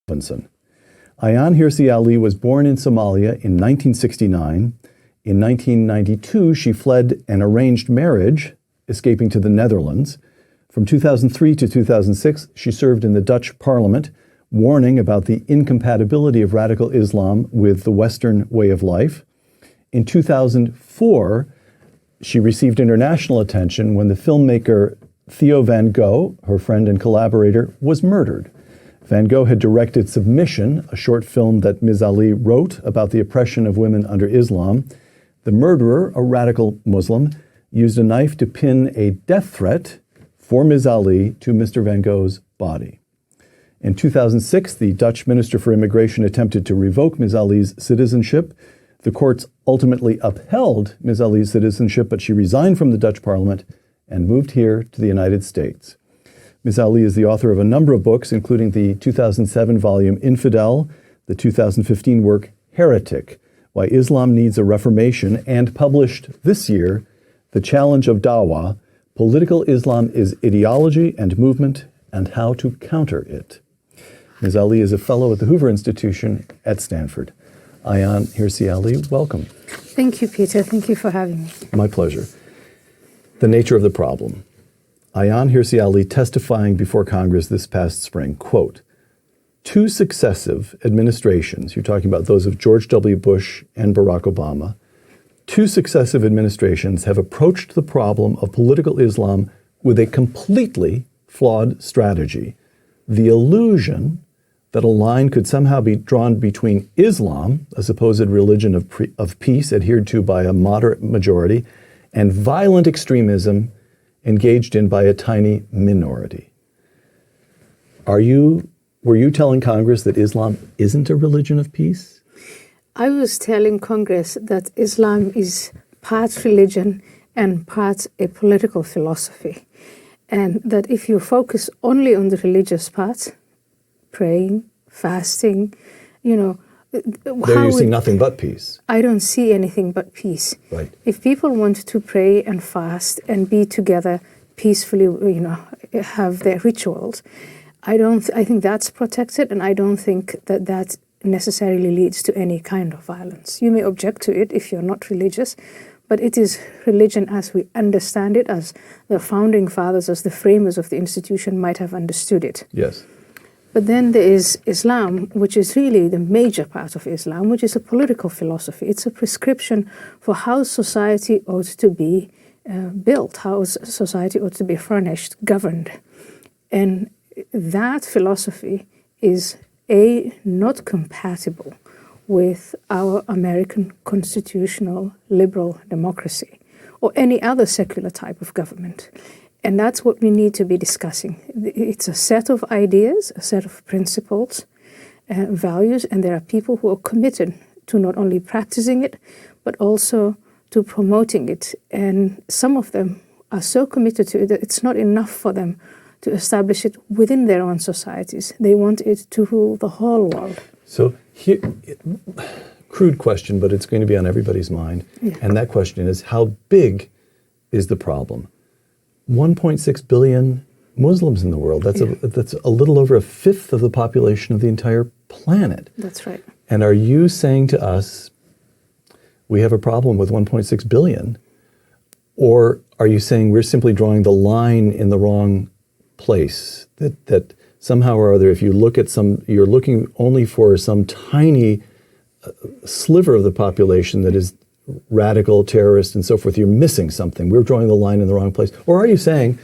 Robinson. Ayaan Hirsi Ali was born in Somalia in 1969. In 1992, she fled an arranged marriage, escaping to the Netherlands. From 2003 to 2006, she served in the Dutch Parliament, warning about the incompatibility of radical Islam with the Western way of life. In 2004, she received international attention when the filmmaker Theo van Gogh, her friend and collaborator, was murdered. Van Gogh had directed Submission, a short film that Ms. Ali wrote about the oppression of women under Islam. The murderer, a radical Muslim, used a knife to pin a death threat for Ms. Ali to Mr. Van Gogh's body. In 2006, the Dutch Minister for Immigration attempted to revoke Ms. Ali's citizenship. The courts ultimately upheld Ms. Ali's citizenship, but she resigned from the Dutch Parliament and moved here to the United States. Ms. Ali is the author of a number of books, including the 2007 volume Infidel, the 2015 work Heretic, Why Islam Needs a Reformation, and published this year, The Challenge of Dawa, Political Islam is Ideology and Movement and How to Counter It. Ms. Ali is a fellow at the Hoover Institution at Stanford. Ayaan Hirsi Ali, welcome. Thank you, Peter. Thank you for having me. My pleasure. The nature of the problem. Ayaan Hirsi Ali testifying before Congress this past spring, quote, two successive administrations, you're talking about those of George W. Bush and Barack Obama, two successive administrations have approached the problem of political Islam with a completely flawed strategy. The illusion that a line could somehow be drawn between Islam, a supposed religion of peace adhered to by a moderate majority, and violent extremism engaged in by a tiny minority. Were you telling Congress that Islam isn't a religion of peace? I was telling Congress that Islam is part religion and part a political philosophy. And that if you focus only on the religious part, praying, fasting, there you see nothing but peace. I don't see anything but peace. Right. If people want to pray and fast and be together peacefully, have their rituals, I think that's protected, and I don't think that necessarily leads to any kind of violence. You may object to it if you're not religious, but it is religion as we understand it, as the founding fathers, as the framers of the institution might have understood it. Yes. But then there is Islam, which is really the major part of Islam, which is a political philosophy. It's a prescription for how society ought to be built, how society ought to be furnished, governed. And that philosophy is, not compatible with our American constitutional liberal democracy or any other secular type of government. And that's what we need to be discussing. It's a set of ideas, a set of principles, values, and there are people who are committed to not only practicing it, but also to promoting it. And some of them are so committed to it that it's not enough for them to establish it within their own societies. They want it to rule the whole world. So here, crude question, but it's going to be on everybody's mind. Yeah. And that question is, how big is the problem? 1.6 billion Muslims in the world. That's a little over a fifth of the population of the entire planet. That's right. And are you saying to us, we have a problem with 1.6 billion? Or are you saying we're simply drawing the line in the wrong place? That somehow or other, if you look at you're looking only for some tiny sliver of the population that is radical, terrorist, and so forth, you're missing something. We're drawing the line in the wrong place. Or are you saying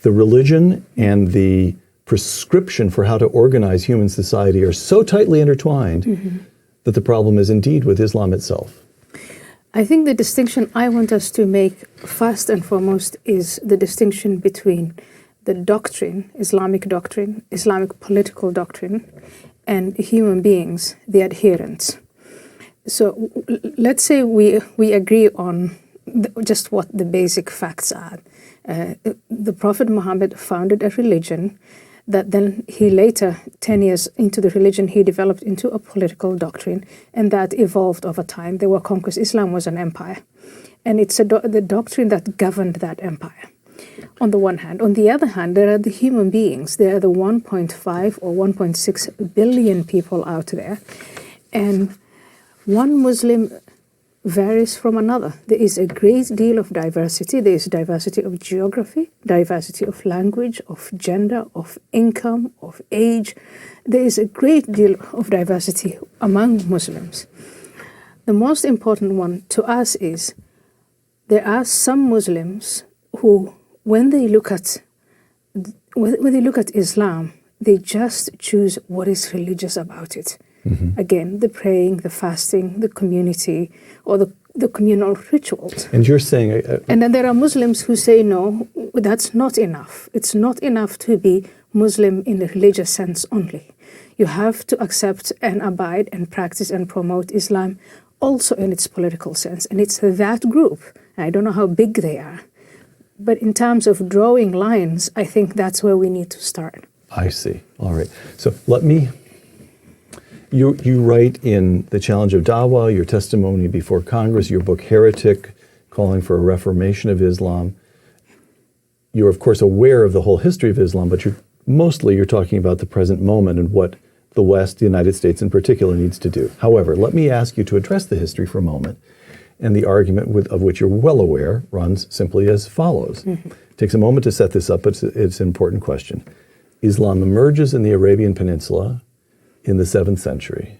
the religion and the prescription for how to organize human society are so tightly intertwined that the problem is indeed with Islam itself? I think the distinction I want us to make first and foremost is the distinction between the doctrine, Islamic political doctrine, and human beings, the adherents. So let's say we agree on just what the basic facts are. The Prophet Muhammad founded a religion that then he later, 10 years into the religion, he developed into a political doctrine, and that evolved over time. There were conquests. Islam was an empire, and it's the doctrine that governed that empire. On the one hand. On the other hand, there are the human beings. There are the 1.5 or 1.6 billion people out there. And one Muslim varies from another. There is a great deal of diversity. There is diversity of geography, diversity of language, of gender, of income, of age. There is a great deal of diversity among Muslims. The most important one to us is there are some Muslims who, when they look at Islam, they just choose what is religious about it. Mm-hmm. Again, the praying, the fasting, the community, or the communal rituals. And you're saying... and then there are Muslims who say, no, that's not enough. It's not enough to be Muslim in the religious sense only. You have to accept and abide and practice and promote Islam also in its political sense. And it's that group. I don't know how big they are. But in terms of drawing lines, I think that's where we need to start. I see. All right. So let me... You write in The Challenge of Dawa, your testimony before Congress, your book Heretic, calling for a reformation of Islam. You're, of course, aware of the whole history of Islam, but you're talking about the present moment and what the West, the United States in particular, needs to do. However, let me ask you to address the history for a moment. And the argument of which you're well aware runs simply as follows. Mm-hmm. It takes a moment to set this up, but it's an important question. Islam emerges in the Arabian Peninsula in the 7th century.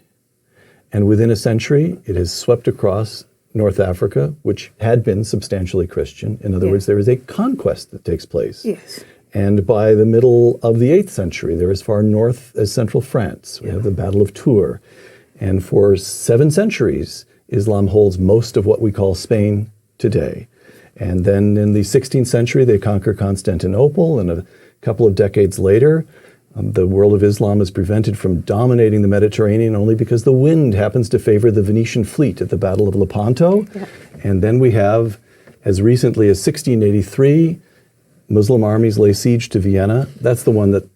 And within a century, it has swept across North Africa, which had been substantially Christian. In other words, there is a conquest that takes place. Yes. And by the middle of the 8th century, they're as far north as central France. We have the Battle of Tours. And for 7 centuries, Islam holds most of what we call Spain today. And then in the 16th century, they conquer Constantinople, and a couple of decades later, the world of Islam is prevented from dominating the Mediterranean only because the wind happens to favor the Venetian fleet at the Battle of Lepanto. Yeah. And then we have, as recently as 1683, Muslim armies lay siege to Vienna. That's the one that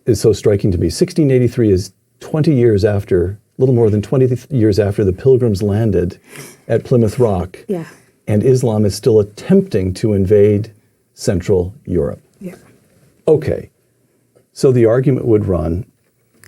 is so striking to me. 1683 is 20 years after, a little more than 20 years after the Pilgrims landed at Plymouth Rock. Yeah. And Islam is still attempting to invade Central Europe. Yeah. Okay. So the argument would run.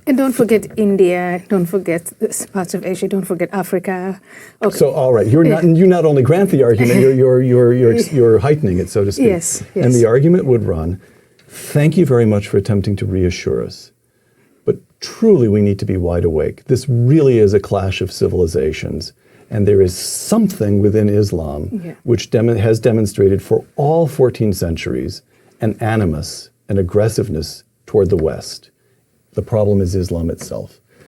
And don't forget India, don't forget parts of Asia, don't forget Africa. Okay. So all right, you not only grant the argument, you're heightening it, so to speak. Yes, yes. And the argument would run, thank you very much for attempting to reassure us. But truly we need to be wide awake. This really is a clash of civilizations. And there is something within Islam which has demonstrated for all 14 centuries an animus, an aggressiveness toward the West. The problem is Islam itself.